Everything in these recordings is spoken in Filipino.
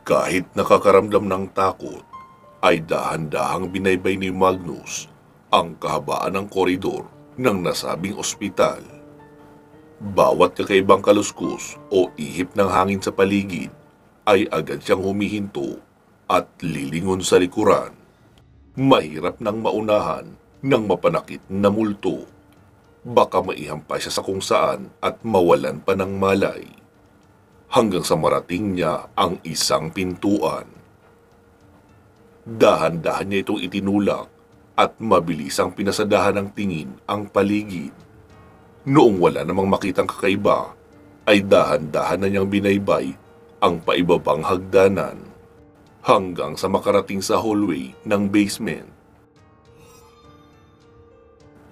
Kahit nakakaramdam ng takot, ay dahan-dahang binaybay ni Magnus ang kahabaan ng koridor ng nasabing ospital. Bawat kakaibang kaluskos o ihip ng hangin sa paligid ay agad siyang humihinto at lilingon sa likuran. Mahirap nang maunahan ng mapanakit na multo. Baka maihampas siya sa kung saan at mawalan pa ng malay. Hanggang sa marating niya ang isang pintuan. Dahan-dahan niya itong itinulak at mabilis ang pinasadahan ng tingin ang paligid. Noong wala namang makitang kakaiba, ay dahan-dahan na niyang binaybay ang paibabang hagdanan hanggang sa makarating sa hallway ng basement.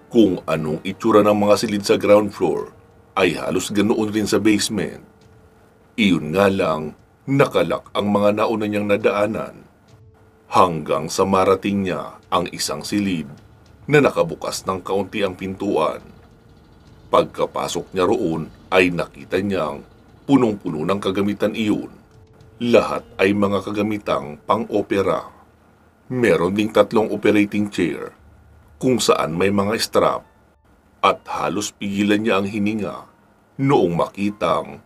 Kung anong itsura ng mga silid sa ground floor ay halos ganoon rin sa basement. Iyon nga lang, nakalak ang mga nauna niyang nadaanan hanggang sa marating niya ang isang silid na nakabukas ng kaunti ang pintuan. Pagkapasok niya roon ay nakita niyang punong-puno ng kagamitan iyon. Lahat ay mga kagamitang pang-opera. Meron ding 3 operating chair kung saan may mga strap at halos pigilan niya ang hininga noong makitang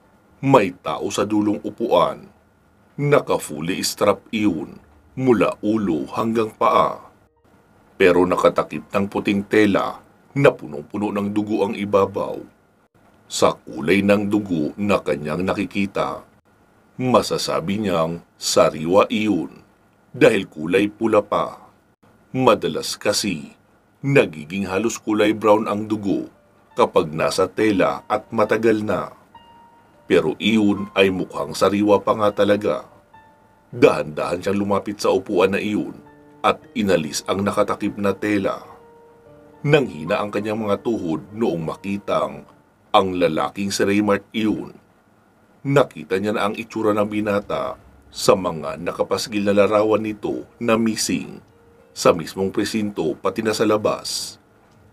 may tao sa dulong upuan. Naka-fully strap iyon mula ulo hanggang paa. Pero nakatakip ng puting tela na punong-puno ng dugo ang ibabaw. Sa kulay ng dugo na kanyang nakikita, masasabi niyang sariwa iyon dahil kulay pula pa. Madalas kasi, nagiging halos kulay brown ang dugo kapag nasa tela at matagal na. Pero iyon ay mukhang sariwa pa nga talaga. Dahan-dahan siyang lumapit sa upuan na iyon at inalis ang nakatakip na tela. Nanghina ang kanyang mga tuhod noong makitang ang lalaking si Raymart iyon. Nakita niya na ang itsura ng binata sa mga nakapasgil na larawan nito na missing sa mismong presinto pati na sa labas.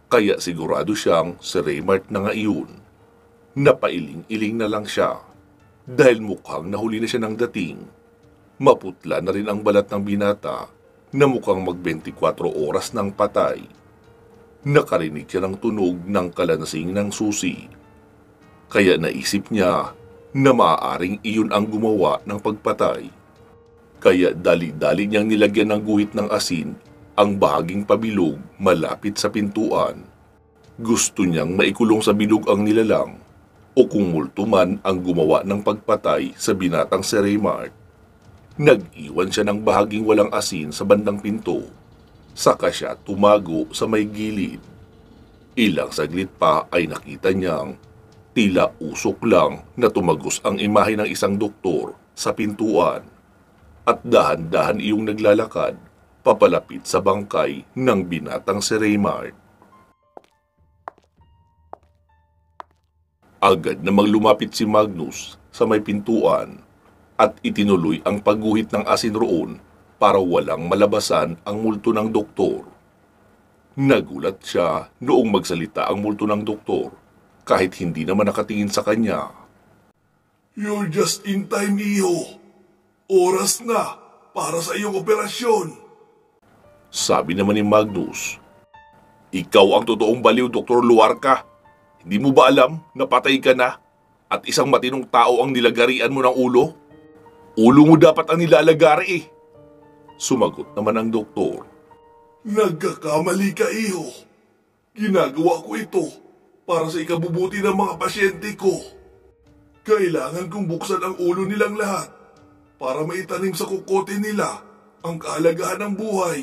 Kaya sigurado siyang si Raymart na nga iyon. Napailing-iling na lang siya dahil mukhang nahuli na siya ng dating. Maputla na rin ang balat ng binata na mukhang mag-24 oras ng patay. Nakarinig siya ng tunog ng kalansing ng susi. Kaya naisip niya na maaaring iyon ang gumawa ng pagpatay. Kaya dali-dali niyang nilagyan ng guhit ng asin ang bahaging pabilog malapit sa pintuan. Gusto niyang maikulong sa bilog ang nilalang o kung multo man ang gumawa ng pagpatay sa binatang si Raymart. Nag-iwan siya ng bahaging walang asin sa bandang pinto. Saka siya tumago sa may gilid. Ilang saglit pa ay nakita niyang tila usok lang na tumagos ang imahe ng isang doktor sa pintuan at dahan-dahan iyong naglalakad papalapit sa bangkay ng binatang si Raymart. Agad namang lumapit si Magnus sa may pintuan at itinuloy ang pagguhit ng asin roon para walang malabasan ang multo ng doktor. Nagulat siya noong magsalita ang multo ng doktor kahit hindi naman nakatingin sa kanya. You're just in time, iho. Oras na para sa iyong operasyon. Sabi naman ni Magnus. Ikaw ang totoong baliw, Dr. Luarca. Hindi mo ba alam na patay ka na at isang matinong tao ang nilagarian mo ng ulo? Ulo mo dapat ang nilalagari eh. Sumagot naman ang doktor. Nagkakamali ka, iho. Ginagawa ko ito para sa ikabubuti ng mga pasyente ko. Kailangan kong buksan ang ulo nilang lahat para maitanim sa kukote nila ang kahalagahan ng buhay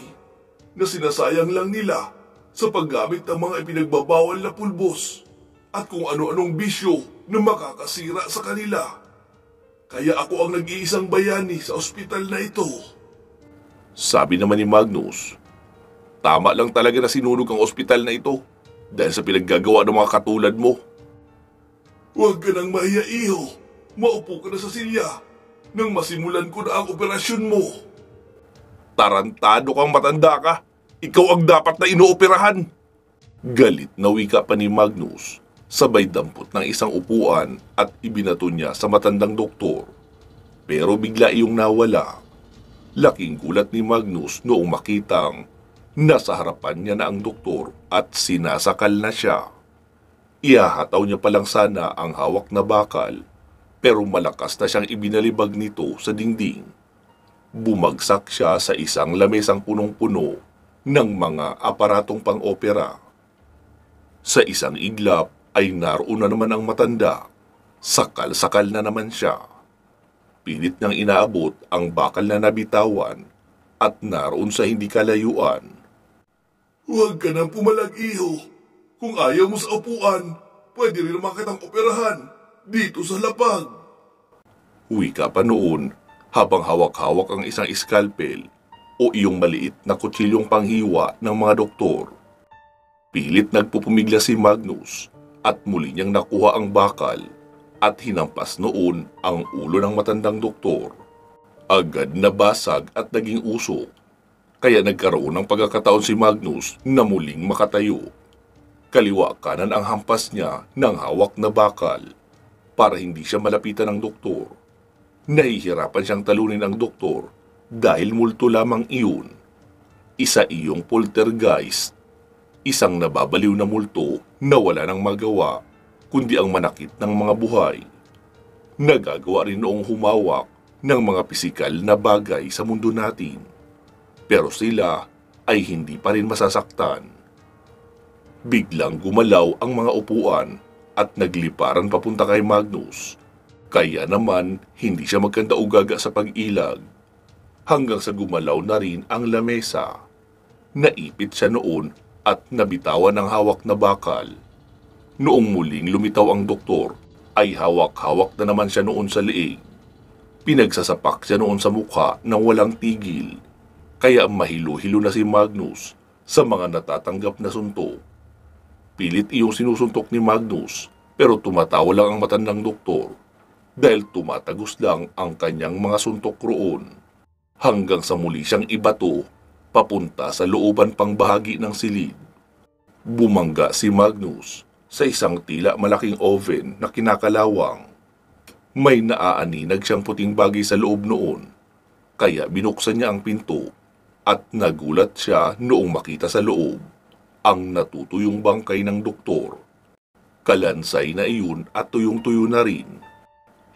na sinasayang lang nila sa paggamit ng mga ipinagbabawal na pulbos at kung ano-anong bisyo na makakasira sa kanila. Kaya ako ang nag-iisang bayani sa ospital na ito. Sabi naman ni Magnus, tama lang talaga na sinunog ang ospital na ito dahil sa pinaggagawa ng mga katulad mo. Huwag ka nang mahiya, iho. Maupo ka na sa silya nang masimulan ko na ang operasyon mo. Tarantado kang matanda ka. Ikaw ang dapat na inooperahan. Galit na wika pa ni Magnus, sabay dampot ng isang upuan at ibinato niya sa matandang doktor. pero bigla iyong nawala. Laking gulat ni Magnus noong makitang nasa harapan niya na ang doktor at sinasakal na siya. Ihahataw niya palang sana ang hawak na bakal, pero malakas na siyang ibinalibag nito sa dingding. Bumagsak siya sa isang lamesang punong-puno ng mga aparatong pang-opera. Sa isang iglap ay naroon na naman ang matanda. Sakal-sakal na naman siya. Pilit niyang inaabot ang bakal na nabitawan at naroon sa hindi kalayuan. Huwag ka nang pumalag, iho. Kung ayaw mo sa upuan, pwede rin naman kitang operahan dito sa lapag. Wika pa noon habang hawak-hawak ang isang skalpel o iyong maliit na kutsilyong panghiwa ng mga doktor. Pilit nagpupumigla si Magnus at muli niyang nakuha ang bakal at hinampas noon ang ulo ng matandang doktor. Agad na basag at naging usok, kaya nagkaroon ng pagkakataon si Magnus na muling makatayo. Kaliwa kanan ang hampas niya ng hawak na bakal para hindi siya malapitan ng doktor. Nahihirapan siyang talunin ang doktor dahil multo lamang iyon. Isa iyong poltergeist, isang nababaliw na multo na wala nang magawa kundi ang manakit ng mga buhay. Nagagawa rin noong humawak ng mga pisikal na bagay sa mundo natin, pero sila ay hindi pa rin masasaktan. Biglang gumalaw ang mga upuan at nagliparan papunta kay Magnus, kaya naman hindi siya magkandaugaga sa pag-ilag, hanggang sa gumalaw na rin ang lamesa. Naipit siya noon at nabitawan ang hawak na bakal. Noong muling lumitaw ang doktor, ay hawak-hawak na naman siya noon sa leeg. Pinagsasapak siya noon sa mukha ng walang tigil, kaya mahilo-hilo na si Magnus sa mga natatanggap na suntok. Pilit iyong sinusuntok ni Magnus, pero tumatawa lang ang matandang doktor dahil tumatagos lang ang kanyang mga suntok roon, hanggang sa muli siyang ibato papunta sa looban pang bahagi ng silid. Bumangga si Magnus sa isang tila malaking oven na kinakalawang. May naaaninag siyang puting bagay sa loob noon, kaya binuksan niya ang pinto at nagulat siya noong makita sa loob ang natutuyong bangkay ng doktor. Kalansay na iyon at tuyong-tuyo na rin.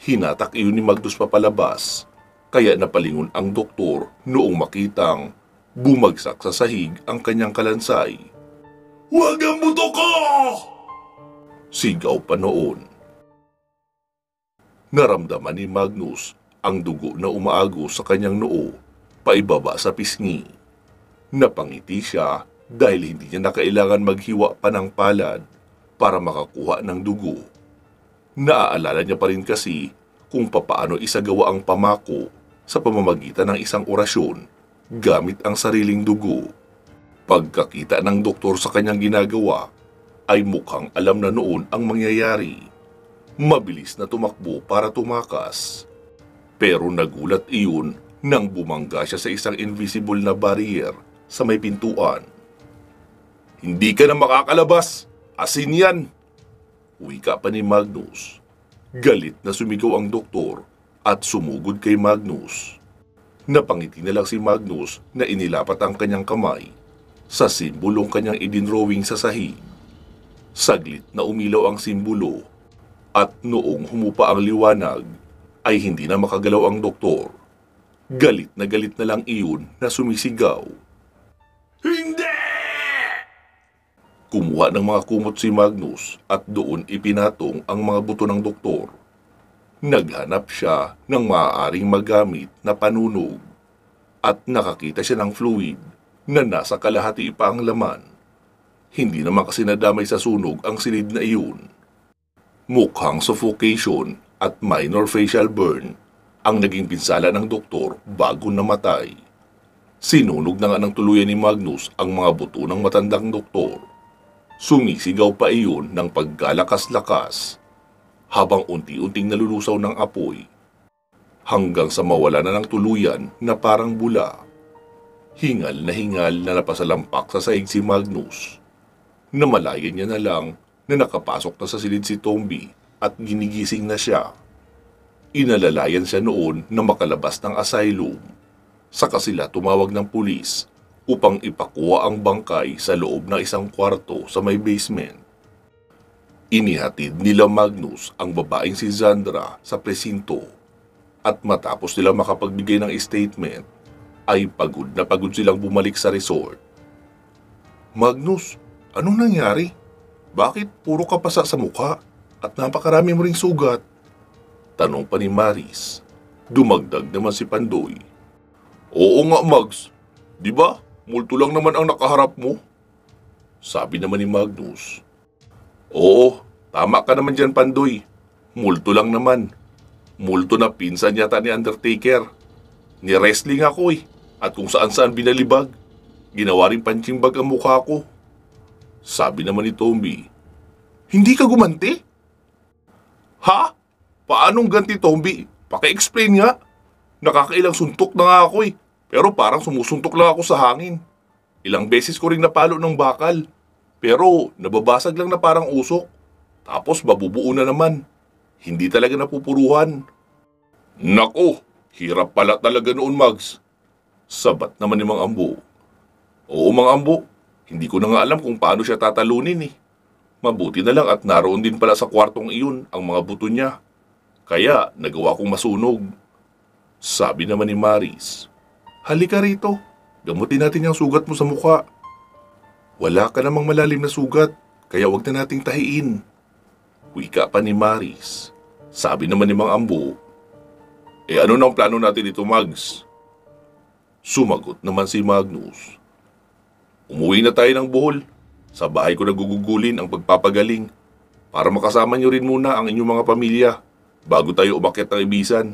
Hinatak iyon ni Magnus papalabas, kaya napalingon ang doktor noong makitang bumagsak sa sahig ang kanyang kalansay. Huwag ang buto ko! Sigaw pa noon. Naramdaman ni Magnus ang dugo na umaagos sa kanyang noo, paibaba sa pisngi. Napangiti siya dahil hindi niya na kailangan maghiwa pa ng palad para makakuha ng dugo. Naaalala niya pa rin kasi kung papaano isagawa ang pamako sa pamamagitan ng isang orasyon gamit ang sariling dugo. Pagkakita ng doktor sa kanyang ginagawa, ay mukhang alam na noon ang mangyayari. Mabilis na tumakbo para tumakas. Pero nagulat iyon nang bumangga siya sa isang invisible na barrier sa may pintuan. Hindi ka na makakalabas! Asin yan! Wika pa ni Magnus. Galit na sumigaw ang doktor at sumugod kay Magnus. Napangiti na lang si Magnus na inilapat ang kanyang kamay sa simbolong kanyang idinrowing sa sahig. Saglit na umilaw ang simbolo at noong humupa ang liwanag ay hindi na makagalaw ang doktor. Galit na lang iyon na sumisigaw. Hindi! Kumuha ng mga kumot si Magnus at doon ipinatong ang mga buto ng doktor. Naghanap siya ng maaaring magamit na panunog at nakakita siya ng fluid na nasa kalahati pa ang laman. Hindi naman kasi nadamay sa sunog ang silid na iyon. Mukhang suffocation at minor facial burn ang naging pinsala ng doktor bago namatay. Sinunog na nga ng tuluyan ni Magnus ang mga buto ng matandang doktor. Sumisigaw pa iyon ng paggalakas-lakas habang unti-unting nalulusaw ng apoy hanggang sa mawala na ng tuluyan na parang bula. Hingal na napasalampak sa sahig si Magnus. Namalayan niya na lang na nakapasok na sa silid si Tomby at ginigising na siya. Inalalayan siya noon na makalabas ng asylum. Saka sila tumawag ng pulis upang ipakuha ang bangkay sa loob ng isang kwarto sa may basement. Inihatid nila Magnus ang babaeng si Zandra sa presinto at matapos nila makapagbigay ng statement ay pagod na pagod silang bumalik sa resort. Magnus, anong nangyari? Bakit puro ka pasa sa mukha at napakarami mo ring sugat? Tanong pa ni Maris. Dumagdag naman si Pandoy. Oo nga, Mags. Di ba? Multo lang naman ang nakaharap mo. Sabi naman ni Magnus. Oo, tama ka naman dyan, Pandoy. Multo lang naman. Multo na pinsan yata ni Undertaker. Ni-wrestling ako at kung saan-saan binalibag. Ginawa rin punching bag ang mukha ko. Sabi naman ni Tomby. Hindi ka gumanti? Ha? Paanong ganti, Tomby? Paki-explain nga. Nakakailang suntok na nga ako pero parang sumusuntok lang ako sa hangin. Ilang beses ko rin napalo ng bakal. Pero nababasag lang na parang usok. Tapos mabubuo na naman. Hindi talaga napupuruhan. Nako, hirap pala talaga noon, Mags. Sabat naman ni Mang Ambo. Oo, Mang Ambo. Hindi ko na nga alam kung paano siya tatalunin Mabuti na lang at naroon din pala sa kwartong iyon ang mga buto niya. Kaya nagawa kong masunog. Sabi naman ni Maris. Halika rito. Gamutin natin yung sugat mo sa mukha. Wala ka namang malalim na sugat, kaya wag na nating tahiin. Wika pa ni Maris. Sabi naman ni Mang Ambo. Ano nang plano natin dito, Mags? Sumagot naman si Magnus. Umuwi na tayo ng Bohol. Sa bahay ko nagugugulin ang pagpapagaling para makasama niyo rin muna ang inyong mga pamilya bago tayo umakyat ng Ibisan.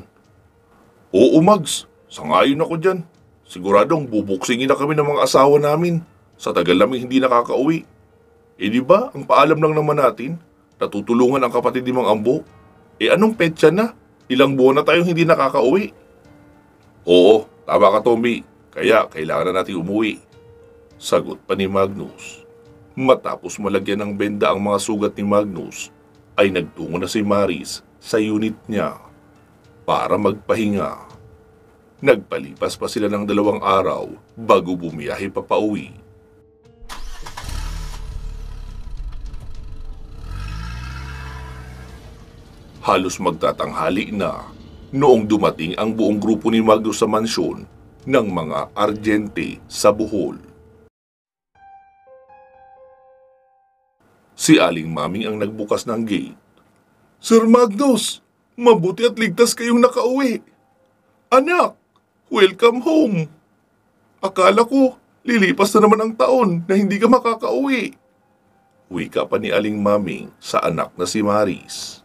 Oo, Mags. Sangayon ako dyan. Siguradong bubuksingin na kami ng mga asawa namin sa tagal namin hindi nakakauwi. Di ba, ang paalam lang naman natin, natutulungan ang kapatid ni Mang Ambo. Anong petsa na? Ilang buwan na tayong hindi nakakauwi. Oo, tama ka, Tommy. Kaya kailangan na natin umuwi. Sagot pa ni Magnus. Matapos malagyan ng benda ang mga sugat ni Magnus, ay nagtungo na si Maris sa unit niya para magpahinga. Nagpalipas pa sila ng 2 araw bago bumiyahe papauwi. Halos magtatanghali na noong dumating ang buong grupo ni Magnus sa mansyon ng mga Argente sa Bohol. Si Aling Maming ang nagbukas ng gate. Sir Magnus, mabuti at ligtas kayong nakauwi. Anak, welcome home. Akala ko, lilipas na naman ang taon na hindi ka makakauwi. Wika pa ni Aling Maming sa anak na si Maris.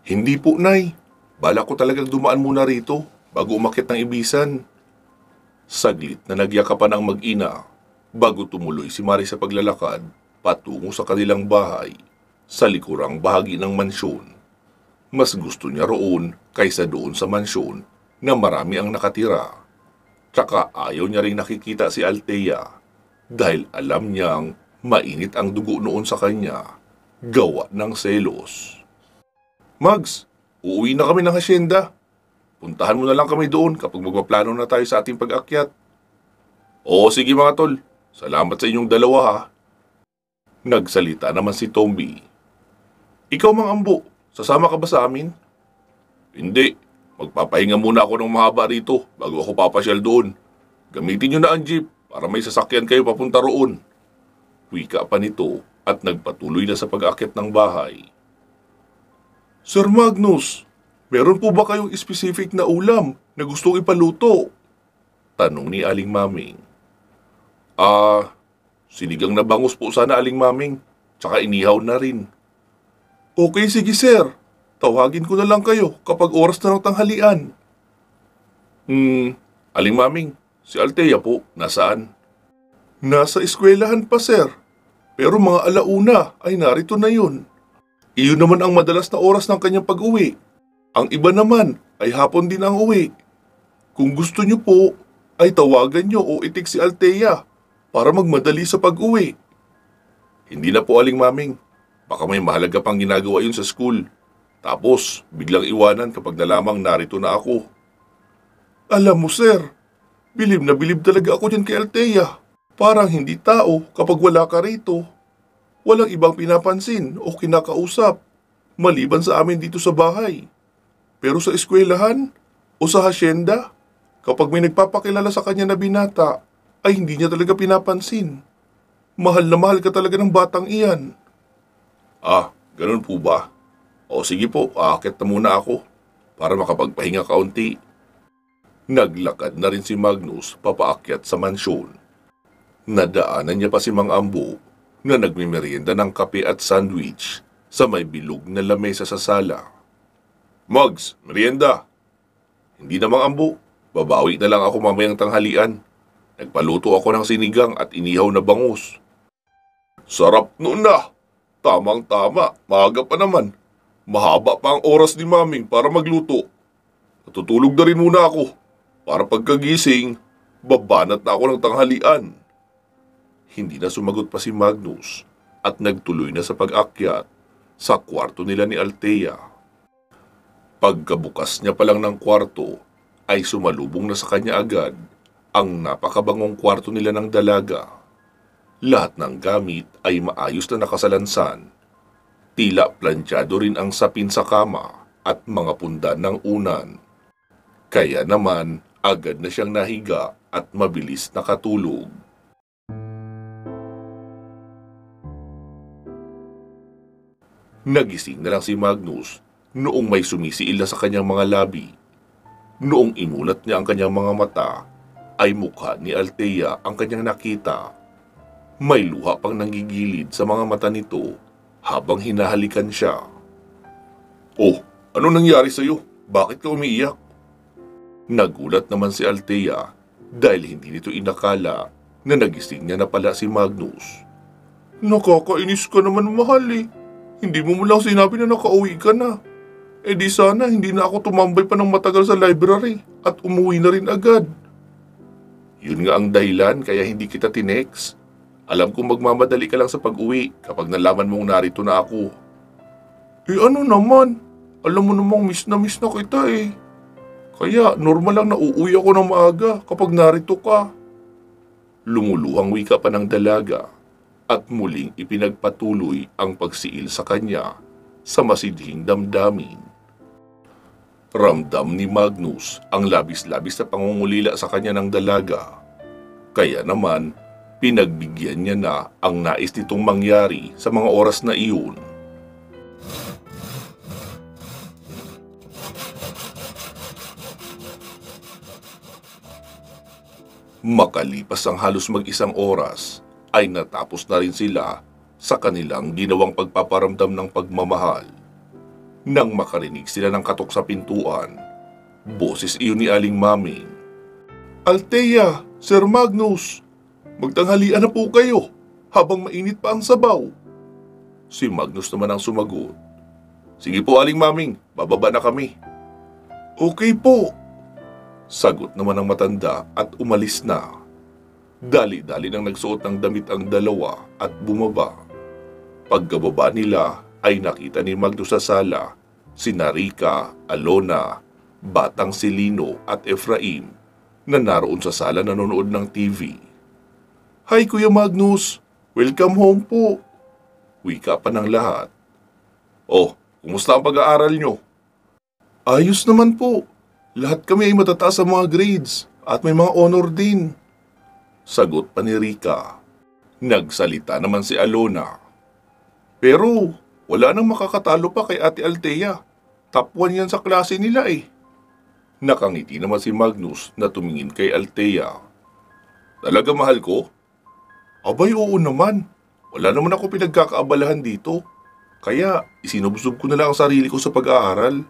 Hindi po, Nay. Bala ko talagang dumaan muna rito bago umakyat ng Ibisan. Saglit na nagyakapan ang mag-ina bago tumuloy si Maris sa paglalakad patungo sa kanilang bahay sa likurang bahagi ng mansyon. Mas gusto niya roon kaysa doon sa mansyon na marami ang nakatira. Tsaka ayaw niya rin nakikita si Althea dahil alam niyang mainit ang dugo noon sa kanya, gawa ng selos. Mags, uuwi na kami ng hasyenda. Puntahan mo na lang kami doon kapag magpaplano na tayo sa ating pag-akyat. Oo, sige mga tol. Salamat sa inyong dalawa ha. Nagsalita naman si Tomby. Ikaw, Mang Ambo, sasama ka ba sa amin? Hindi. Magpapahinga muna ako ng mahaba rito bago ako papasyal doon. Gamitin nyo na ang jeep para may sasakyan kayo papunta roon. Wika pa nito at nagpatuloy na sa pag-akyat ng bahay. Sir Magnus, meron po ba kayong specific na ulam na gustong ipaluto? Tanong ni Aling Maming. Sinigang na bangus po sana, Aling Maming. Tsaka inihaw na rin. Okay, sige sir. Tawagin ko na lang kayo kapag oras na ng tanghalian. Aling Maming, si Althea po, nasaan? Nasa eskwelahan pa, sir. Pero mga alauna ay narito na yun. Iyon naman ang madalas na oras ng kanyang pag-uwi. Ang iba naman ay hapon din ang uwi. Kung gusto niyo po, ay tawagan niyo o itik si Althea para magmadali sa pag-uwi. Hindi na po, Aling Maming. Baka may mahalaga pang ginagawa yun sa school. Tapos, biglang iwanan kapag nalamang narito na ako. Alam mo sir, bilib na bilib talaga ako dyan kay Althea. Parang hindi tao kapag wala ka rito. Walang ibang pinapansin o kinakausap, maliban sa amin dito sa bahay. Pero sa eskwelahan o sa hasyenda, kapag may nagpapakilala sa kanya na binata, ay hindi niya talaga pinapansin. Mahal na mahal ka talaga ng batang iyan. Ah, ganun po ba? O sige po, aakyat na muna ako para makapagpahinga kaunti. Naglakad na rin si Magnus papaakyat sa mansyon. Nadaanan niya pa si Mang Ambo na nagmimerienda ng kape at sandwich sa may bilog na lamesa sa sala. Mugs, merienda! Hindi na Mang Ambo, babawi na lang ako mamayang tanghalian. Nagpaluto ako ng sinigang at inihaw na bangus. Sarap noon na! Tamang-tama, maaga pa naman. Mahaba pa ang oras ni Maming para magluto. Natutulog na rin muna ako para pagkagising, babanat na ako ng tanghalian. Hindi na sumagot pa si Magnus at nagtuloy na sa pag-akyat sa kwarto nila ni Althea. Pagkabukas niya pa lang ng kwarto ay sumalubong na sa kanya agad ang napakabangong kwarto nila ng dalaga. Lahat ng gamit ay maayos na nakasalansan. Tila planchado rin ang sapin sa kama at mga pundan ng unan. Kaya naman agad na siyang nahiga at mabilis nakatulog. Nagising na lang si Magnus noong may sumisiil na sa kanyang mga labi. Noong imulat niya ang kanyang mga mata, ay mukha ni Althea ang kanyang nakita. May luha pang nanggigilid sa mga mata nito habang hinahalikan siya. Oh, ano nangyari sa'yo? Bakit ka umiiyak? Nagulat naman si Althea dahil hindi nito inakala na nagising niya na pala si Magnus. Nakakainis ka naman mahal eh. Hindi mo lang sinabi na nakauwi ka na. Eh di sana hindi na ako tumambay pa ng matagal sa library at umuwi na rin agad. Yun nga ang dahilan kaya hindi kita tinext. Alam kong magmamadali ka lang sa pag-uwi kapag nalaman mong narito na ako. Eh ano naman? Alam mo namang miss na kita eh. Kaya normal lang na uuwi ako ng maaga kapag narito ka. Lumuluhang wika pa ng dalaga at muling ipinagpatuloy ang pagsiil sa kanya sa masidhing damdamin. Ramdam ni Magnus ang labis-labis na pangungulila sa kanya ng dalaga. Kaya naman, pinagbigyan niya na ang nais nitong mangyari sa mga oras na iyon. Makalipas ang halos mag-isang oras, ay natapos na rin sila sa kanilang ginawang pagpaparamdam ng pagmamahal. Nang makarinig sila ng katok sa pintuan, boses iyon ni Aling Maming. Althea, Sir Magnus, magtanghalian na po kayo habang mainit pa ang sabaw. Si Magnus naman ang sumagot. Sige po Aling Maming, bababa na kami. Okay po. Sagot naman ng matanda at umalis na. Dali-dali nang nagsuot ng damit ang dalawa at bumaba. Pagkababa nila ay nakita ni Magnus sa sala sina Rica, Alona, Batang Silino at Efraim na naroon sa sala nanonood ng TV. Hi Kuya Magnus, welcome home po. Wika pa ng lahat. Oh, kumusta ang pag-aaral nyo? Ayos naman po. Lahat kami ay matataas sa mga grades at may mga honor din. Sagot pa ni Rica. Nagsalita naman si Alona. Pero wala nang makakatalo pa kay Ate Althea. Top 1 yan sa klase nila eh. Nakangiti naman si Magnus na tumingin kay Althea. Talaga mahal ko? Abay oo naman. Wala naman ako pinagkakaabalahan dito. Kaya isinubsob ko na lang ang sarili ko sa pag-aaral.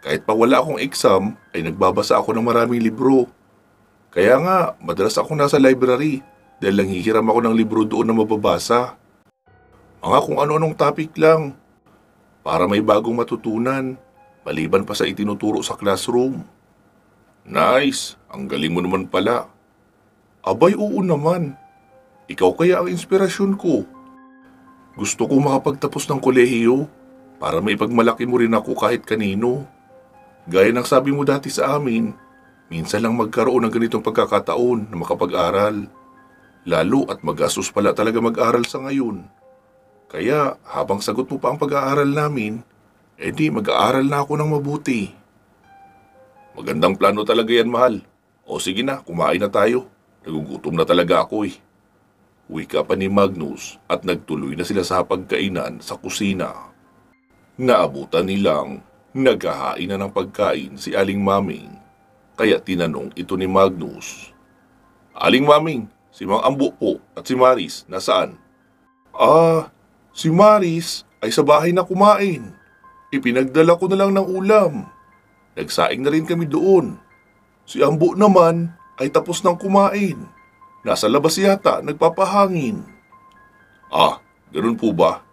Kahit pa wala akong exam, ay nagbabasa ako ng maraming libro. Kaya nga, madalas ako nasa library dahil nanghihiram ako ng libro doon na mababasa. Mga kung ano-anong topic lang. Para may bagong matutunan, maliban pa sa itinuturo sa classroom. Nice! Ang galing mo naman pala. Abay oo naman. Ikaw kaya ang inspirasyon ko. Gusto ko makapagtapos ng kolehiyo para maipagmalaki mo rin ako kahit kanino. Gaya ng sabi mo dati sa amin, minsan lang magkaroon ng ganitong pagkakataon na makapag-aral. Lalo at magastos pala talaga mag-aral sa ngayon. Kaya habang sagot mo pa ang pag-aaral namin, edi mag-aaral na ako ng mabuti. Magandang plano talaga yan, mahal. O sige na, kumain na tayo. Nagugutom na talaga ako eh. Wika pa ni Magnus at nagtuloy na sila sa pagkainan sa kusina. Naabutan nilang naghahain na ng pagkain si Aling Maming, kaya tinanong ito ni Magnus. Aling Maming, si Mang Ambo po at si Maris nasaan? Si Maris ay sa bahay na kumain. Ipinagdala ko na lang ng ulam. Nagsaing na rin kami doon. Si Ambo naman ay tapos nang kumain. Nasa labas yata, nagpapahangin. Ganun po ba?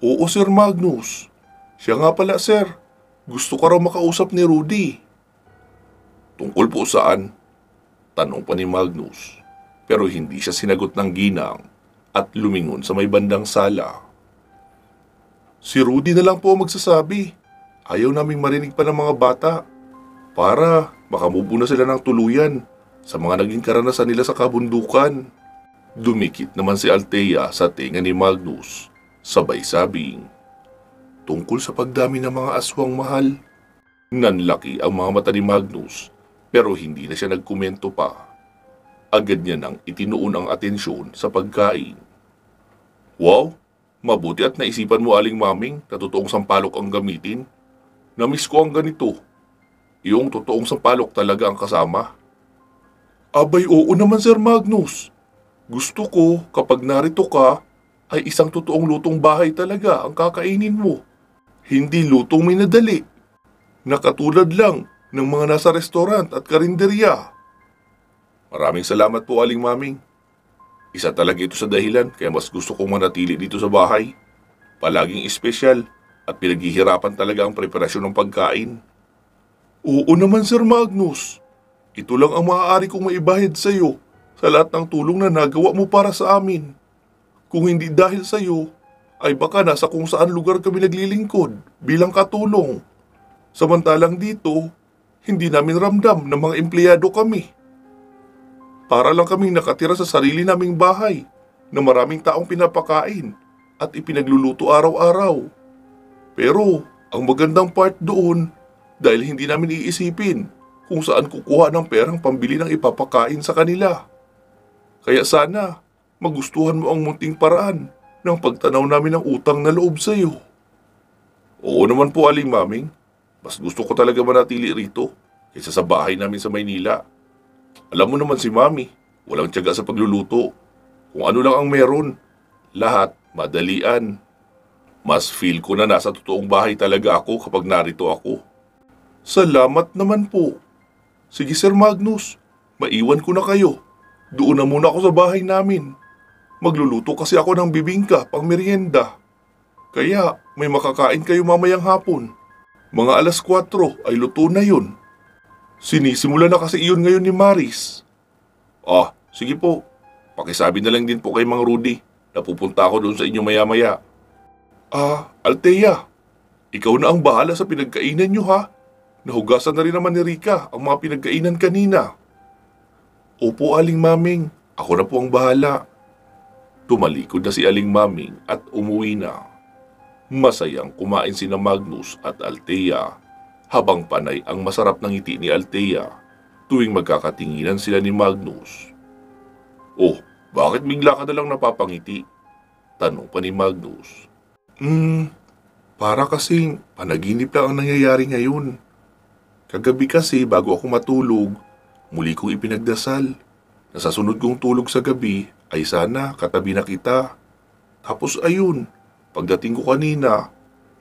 Oo, Sir Magnus. Siya nga pala, sir. Gusto ka raw makausap ni Rudy. Tungkol po saan? Tanong pa ni Magnus. Pero hindi siya sinagot ng ginang at lumingon sa may bandang sala. Si Rudy na lang po magsasabi. Ayaw naming marinig pa ng mga bata para makamove na sila ng tuluyan sa mga naging karanasan nila sa kabundukan. Dumikit naman si Althea sa tinga ni Magnus, sabay sabing, tungkol sa pagdami ng mga aswang, mahal. Nanlaki ang mga mata ni Magnus pero hindi na siya nagkomento pa. Agad niya nang itinuon ang atensyon sa pagkain. Wow, mabuti at naisipan mo, Aling Maming, na totoong sampalok ang gamitin. Namiss ko ang ganito. Yung totoong sampalok talaga ang kasama. Abay, oo naman, Sir Magnus. Gusto ko kapag narito ka ay isang totoong lutong bahay talaga ang kakainin mo. Hindi lutong minadali. Nakatulad lang ng mga nasa restaurant at karinderya. Maraming salamat po, Aling Maming. Isa talaga ito sa dahilan kaya mas gusto kong manatili dito sa bahay. Palaging espesyal at pinaghihirapan talaga ang preparasyon ng pagkain. Oo naman, Sir Magnus. Ito lang ang maaari kong maibahid sa iyo sa lahat ng tulong na nagawa mo para sa amin. Kung hindi dahil sa iyo, ay baka nasa kung saan lugar kami naglilingkod bilang katulong. Samantalang dito, hindi namin ramdam na mga empleyado kami. Para lang kaming nakatira sa sarili naming bahay na maraming taong pinapakain at ipinagluluto araw-araw. Pero ang magandang part doon, dahil hindi namin iisipin kung saan kukuha ng perang pambili ng ipapakain sa kanila. Kaya sana magustuhan mo ang munting paraan ng pagtanaw namin ng utang na loob sa iyo. Oo naman po, Aling Maming. Mas gusto ko talaga manatili rito kaysa sa bahay namin sa Maynila. Alam mo naman si Mami, walang tiyaga sa pagluluto. Kung ano lang ang meron, lahat madalian. Mas feel ko na nasa totoong bahay talaga ako kapag narito ako. Salamat naman po. Sige, Sir Magnus, maiwan ko na kayo. Doon na muna ako sa bahay namin. Magluluto kasi ako ng bibingka pang merienda. Kaya may makakain kayo mamayang hapon. Mga 4:00 ay luto na yun. Sinisimula na kasi iyon ngayon ni Maris. Sige po. Pakisabi na lang din po kay Mang Rudy na pupunta ako doon sa inyo maya-maya. Althea, ikaw na ang bahala sa pinagkainan nyo, ha? Nahugasan na rin naman ni Rika ang mga pinagkainan kanina. Opo, Aling Maming. Ako na po ang bahala. Tumalikod na si Aling Maming at umuwi na. Masayang kumain sina Magnus at Althea habang panay ang masarap ng ngiti ni Althea tuwing magkakatinginan sila ni Magnus. Bakit bigla ka na lang napapangiti? Tanong pa ni Magnus. Para kasing panaginip lang ang nangyayari ngayon. Kagabi kasi bago ako matulog, muli kong ipinagdasal na sa sunod kong tulog sa gabi ay sana katabi na kita. Tapos ayun, pagdating ko kanina,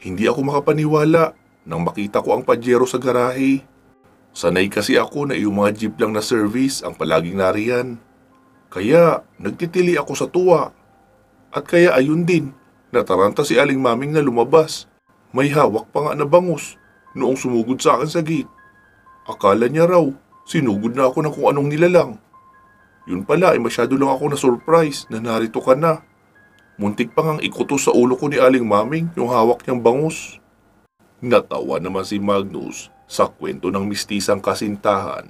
hindi ako makapaniwala nang makita ko ang pajero sa garahe. Sanay kasi ako na yung mga jeep lang na service ang palaging nariyan. Kaya nagtitili ako sa tuwa. At kaya ayun din, nataranta si Aling Maming na lumabas. May hawak pa nga na bangus noong sumugod sa akin sa gate. Akala niya raw, sinugod na ako ng kung anong nilalang. Yun pala ay masyado lang ako na surprise na narito ka na. Muntik pa ngang ikutos sa ulo ko ni Aling Maming yung hawak niyang bangus. Natawa naman si Magnus sa kwento ng mistisang kasintahan.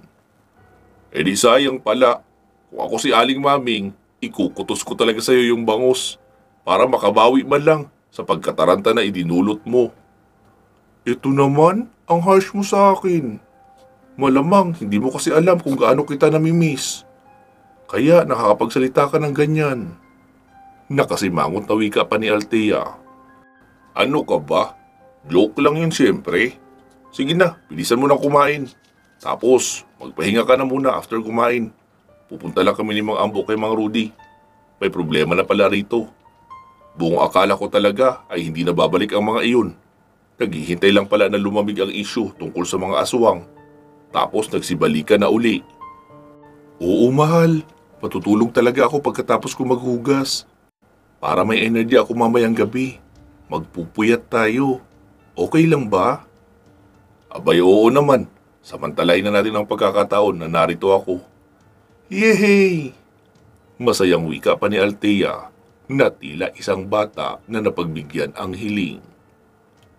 Eh di sayang pala, kung ako si Aling Maming, ikukutos ko talaga sa iyo yung bangus para makabawi man lang sa pagkataranta na idinulot mo. Ito naman, ang harsh mo sa akin. Malamang hindi mo kasi alam kung gaano kita namimiss. Kaya nakakapagsalita ka ng ganyan. Nakasimangot na wika pa ni Althea. Ano ka ba? Joke lang yun siyempre. Sige na, bilisan mo nang kumain. Tapos, magpahinga ka na muna after kumain. Pupunta lang kami ni Mang Ambo kay Mang Rudy. May problema na pala rito. Buong akala ko talaga ay hindi na babalik ang mga iyon. Naghihintay lang pala na lumamig ang issue tungkol sa mga aswang. Tapos nagsibalikan na uli. Oo mahal, patutulog talaga ako pagkatapos ko maghugas. Para may energy ako mamayang gabi. Magpupuyat tayo. Okay lang ba? Abay oo naman. Samantalahin na natin ang pagkakataon na narito ako. Yehey! Masayang wika pa ni Althea na tila isang bata na napagbigyan ang hiling.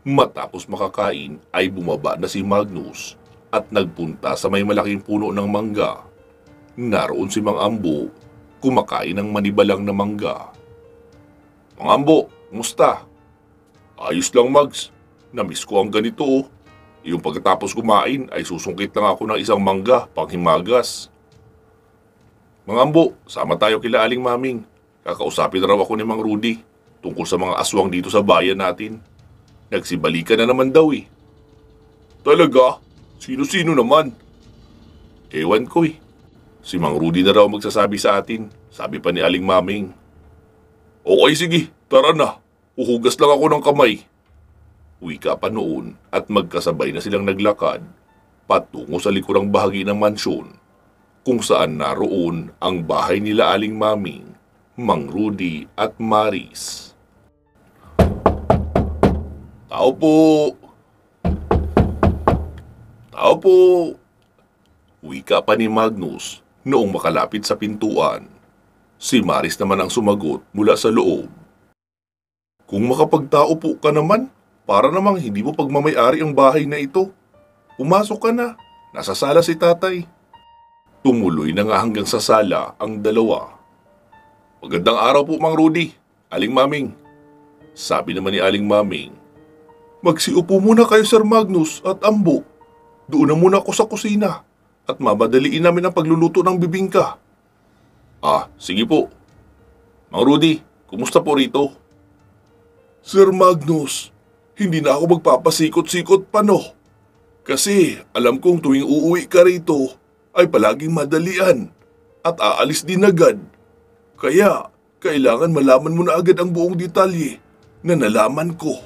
Matapos makakain ay bumaba na si Magnus at nagpunta sa may malaking puno ng mangga. Naroon si Mang Ambo, kumakain ng manibalang na mangga. Mang Ambo, kumusta? Ayos lang Mags, namiss ko ang ganito oh. Yung pagkatapos kumain ay susungkit lang ako ng isang mangga panghimagas. Mang Ambo, sama tayo kila Aling Maming. Kakausapin raw ako ni Mang Rudy tungkol sa mga aswang dito sa bayan natin. Nagsibalikan na naman daw eh. Talaga? Sino-sino naman? Ewan ko eh. Si Mang Rudy na raw magsasabi sa atin, sabi pa ni Aling Maming. Okay sige, tara na. Uhugas lang ako ng kamay. Wika pa noon at magkasabay na silang naglakad patungo sa likurang bahagi ng mansyon kung saan naroon ang bahay nila Aling Maming, Mang Rudy at Maris. Tao po! Tao po! Wika pa ni Magnus noong makalapit sa pintuan. Si Maris naman ang sumagot mula sa loob. Kung makapagtao po ka naman, para namang hindi mo pagmamayari ang bahay na ito. Pumasok ka na, nasa sala si tatay. Tumuloy na nga hanggang sa sala ang dalawa. Magandang araw po Mang Rudy, Aling Maming. Sabi naman ni Aling Maming. Magsiupo muna kayo Sir Magnus at Ambo. Doon na muna ako sa kusina at mamadaliin namin ang pagluluto ng bibingka. Ah, sige po. Mang Rudy, kumusta po rito? Sir Magnus, hindi na ako magpapasikot-sikot pa no. Kasi alam kong tuwing uuwi ka rito ay palaging madalian at aalis din agad. Kaya kailangan malaman mo na agad ang buong detalye na nalaman ko.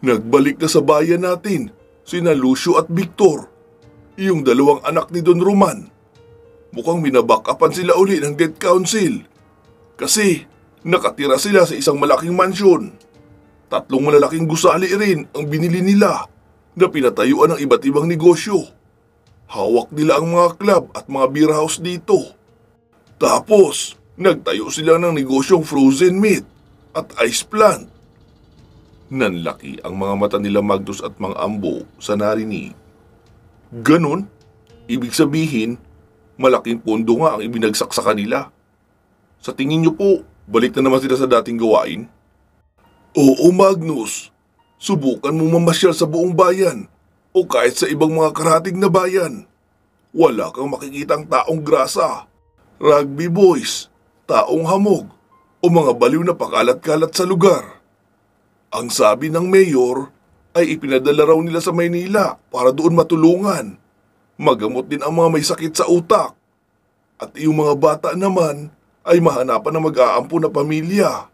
Nagbalik na sa bayan natin sina Lucio at Victor, yung dalawang anak ni Don Roman. Mukhang minabackupan sila uli ng Death Council kasi nakatira sila sa isang malaking mansyon. 3 malalaking gusali rin ang binili nila na pinatayuan ng iba't ibang negosyo. Hawak nila ang mga club at mga beer house dito. Tapos, nagtayo sila ng negosyong frozen meat at ice plant. Nanlaki ang mga mata nila Magnus at Mang Ambo sa narinig. Ganon? Ibig sabihin, malaking pondo nga ang ibinagsak sa kanila. Sa tingin niyo po, balik na naman sila sa dating gawain? Oo Magnus, subukan mo mamasyal sa buong bayan o kahit sa ibang mga karatig na bayan. Wala kang makikitang taong grasa, rugby boys, taong hamog o mga baliw na pakalat-kalat sa lugar. Ang sabi ng mayor ay ipinadala raw nila sa Maynila para doon matulungan. Magamot din ang mga may sakit sa utak. At yung mga bata naman ay mahanapan ng mag-aampo na pamilya.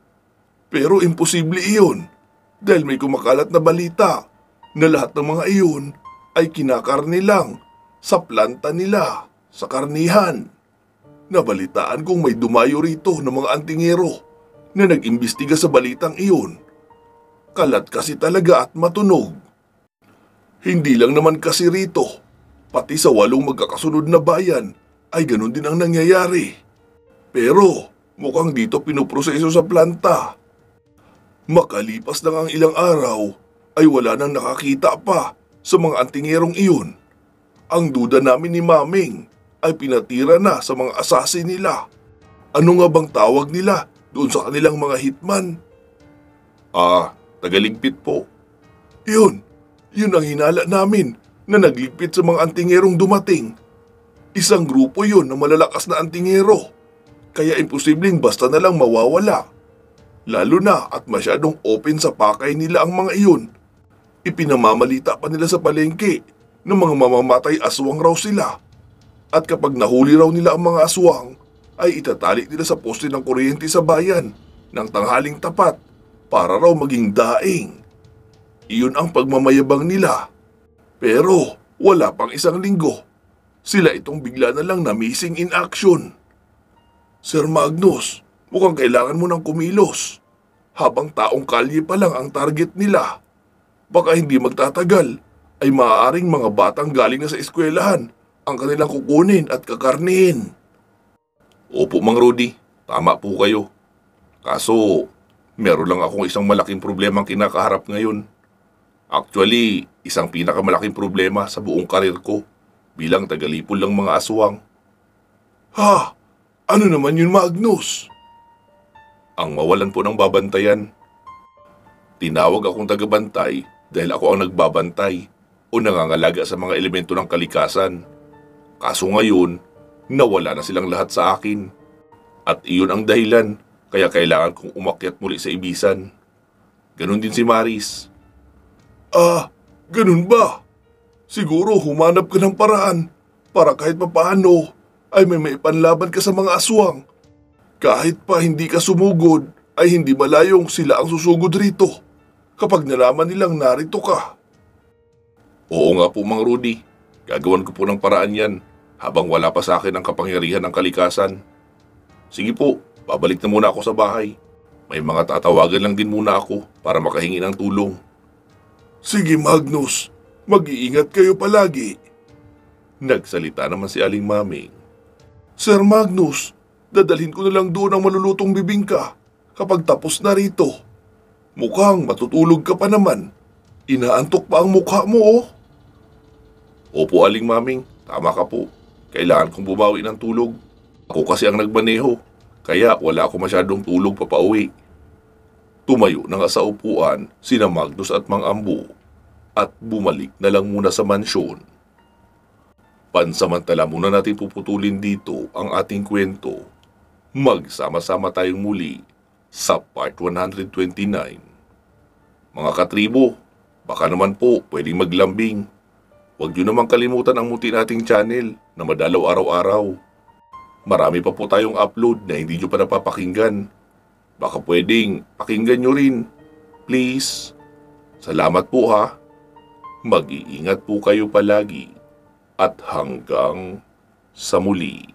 Pero imposible iyon dahil may kumakalat na balita na lahat ng mga iyon ay kinakarni lang sa planta nila sa karnihan. Nabalitaan kong may dumayo rito ng mga antingero na nag-imbestiga sa balitang iyon. Kalat kasi talaga at matunog. Hindi lang naman kasi rito, pati sa 8 magkakasunod na bayan ay ganun din ang nangyayari. Pero mukhang dito pinoproseso sa planta Makalipas na ang ilang araw ay wala nang nakakita pa sa mga antingerong iyon. Ang duda namin ni Maming ay pinatira na sa mga assassin nila. Ano nga bang tawag nila doon sa kanilang mga hitman? Tagaligpit po. Yun ang hinala namin na nagligpit sa mga antingerong dumating. Isang grupo yun na malalakas na antingero, kaya imposibleng basta na lang mawawala. Lalo na at masyadong open sa pakay nila ang mga iyon. Ipinamamalita pa nila sa palengke na mga mamamatay aswang raw sila. At kapag nahuli raw nila ang mga aswang, ay itatali nila sa poste ng kuryente sa bayan ng tanghaling tapat para raw maging daing. Iyon ang pagmamayabang nila. Pero wala pang isang linggo, sila itong bigla na lang na missing in action. Sir Magnus, mukhang kailangan mo ng kumilos. Habang taong kalye pa lang ang target nila. Baka hindi magtatagal ay maaaring mga batang galing na sa eskwelahan ang kanilang kukunin at kakarnihin. Opo, Mang Rudy. Tama po kayo. Kaso, meron lang akong isang malaking problemang kinakaharap ngayon. Actually, isang pinakamalaking problema sa buong karir ko bilang tagalipol ng mga aswang. Ha? Ano naman yun, Magnus? Ang mawalan po ng babantayan. Tinawag akong tagabantay dahil ako ang nagbabantay o nangangalaga sa mga elemento ng kalikasan. Kaso ngayon, nawala na silang lahat sa akin. At iyon ang dahilan kaya kailangan kong umakyat muli sa ibisan. Ganon din si Maris. Ganun ba? Siguro humanap ka ng paraan para kahit papaano ay may maipanlaban ka sa mga aswang. Kahit pa hindi ka sumugod, ay hindi malayong sila ang susugod rito kapag nalaman nilang narito ka. Oo nga po, Mang Rudy. Gagawan ko po ng paraan yan habang wala pa sa akin ang kapangyarihan ng kalikasan. Sige po, babalik na muna ako sa bahay. May mga tatawagan lang din muna ako para makahingi ng tulong. Sige, Magnus, mag-iingat kayo palagi. Nagsalita naman si Aling Maming. Sir Magnus, dadalhin ko na lang doon ang malulutong bibingka kapag tapos na rito. Mukhang matutulog ka pa naman. Inaantok pa ang mukha mo, oh. Opo, Aling Maming, tama ka po. Kailangan kong bumawi ng tulog. Ako kasi ang nagmaneho, kaya wala ako masyadong tulog papauwi. Tumayo na nga sa upuan sina Magnus at Mang Ambo at bumalik na lang muna sa mansyon. Pansamantala muna natin puputulin dito ang ating kwento. Magsama-sama tayong muli sa part 129. Mga katribo, baka naman po pwedeng maglambing. Huwag nyo naman kalimutan ang muti nating channel na madalaw araw-araw. Marami pa po tayong upload na hindi nyo pa napapakinggan. Baka pwedeng pakinggan nyo rin. Please. Salamat po ha. Mag-iingat po kayo palagi. At hanggang sa muli.